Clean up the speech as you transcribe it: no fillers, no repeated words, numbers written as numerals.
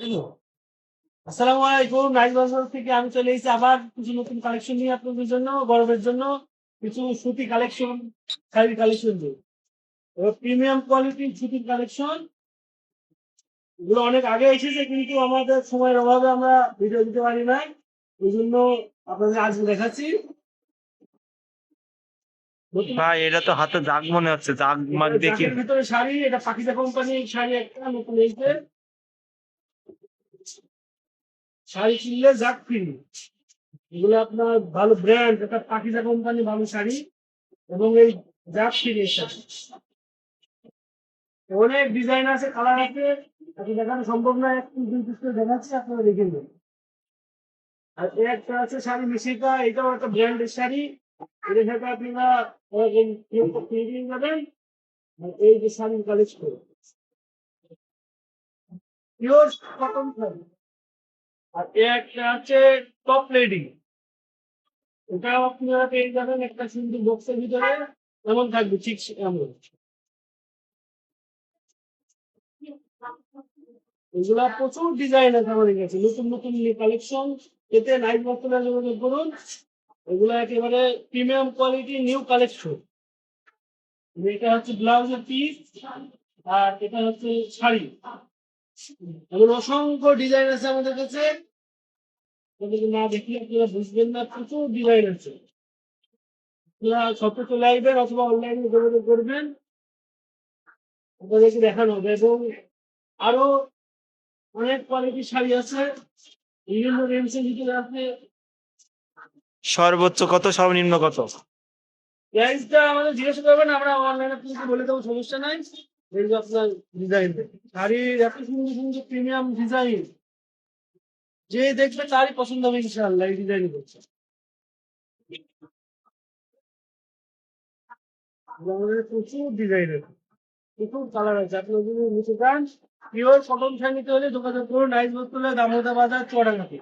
Hello, আসসালামু আলাইকুম। Night বাজার থেকে আমি চলে এসেছি আবার কিছু নতুন কালেকশন নিয়ে আপনাদের জন্য, গরমের জন্য কিছু সুতি কালেকশন, শাড়ির কালেকশন নিয়ে। এবার প্রিমিয়াম কোয়ালিটির সুতির কালেকশন এগুলো অনেক আগে এসেছে, কিন্তু আমাদের সময়ের অভাবে আমরা ভিডিও দিতে পারি নাই। এই জন্য আপনাদের আজ দেখাচ্ছি। নতুন ভাই এটা তো হাতে দাগ মনে হচ্ছে, দাগ মাগ এটা দেখি। জাকের ভিতরে শাড়ি, এটা পাকিজা কোম্পানির শাড়ি, একটা নতুন এসেছে। শাড়ি কিনলে জাক ফ্রি। এগুলো আপনার ভালো ব্র্যান্ড, এটা পাকিজা কোম্পানি ভালো শাড়ি, এবং এই জাক ফ্রি শাড়ি। অনেক ডিজাইন আছে, কালার আছে, আপনি দেখানো সম্ভব না, একটু দুই পিস করে দেখাচ্ছি, আপনারা দেখে নেবেন। আর এই একটা আছে শাড়ি মিশিকা, এটাও একটা ব্র্যান্ডের শাড়ি। এটার সাথে আপনারা পেয়ে যাবেন। আর এই যে শাড়ির কালেকশন, পিওর কটন শাড়ি। আর এই একটা আছে টপ লেডি, এটাও আপনারা পেয়ে যাবেন একটা সুন্দর বক্সের ভিতরে, এমন থাকবে ঠিক এমন। এগুলা প্রচুর ডিজাইন আছে আমাদের কাছে, নতুন নতুন কালেকশন। এতে নাইট বস্ত্রে যোগাযোগ করুন। এগুলা একেবারে প্রিমিয়াম কোয়ালিটি নিউ কালেকশন। এটা হচ্ছে ব্লাউজের পিস, আর এটা হচ্ছে শাড়ি। এমন অসংখ্য ডিজাইন আছে আমাদের কাছে, আপনাদের না দেখলে আপনারা বুঝবেন না, প্রচুর ডিজাইন আছে। আপনারা শপে চলে আসবেন অথবা অনলাইনে যোগাযোগ করবেন, আপনাদেরকে দেখানো হবে। এবং আরো অনেক কোয়ালিটির শাড়ি আছে, বিভিন্ন রেঞ্জের ভিতরে আছে। সর্বোচ্চ কত, সর্বনিম্ন কত? প্রাইসটা আমাদের জিজ্ঞাসা করবেন, আমরা অনলাইনে আপনাকে বলে দেবো, সমস্যা নাই। এই যে আপনার ডিজাইন, শাড়ির এত সুন্দর সুন্দর প্রিমিয়াম ডিজাইন, যে দেখবে তারই পছন্দ হবে ইনশাআল্লাহ। এই ডিজাইন করছে, আমাদের প্রচুর ডিজাইন আছে, প্রচুর কালার আছে। আপনার যদি নিতে চান পিওর কটন শাড়ি নিতে হলে যোগাযোগ করুন নাইস বস্ত্রালয়, দামোদা বাজার, চুয়াডাঙ্গাতে।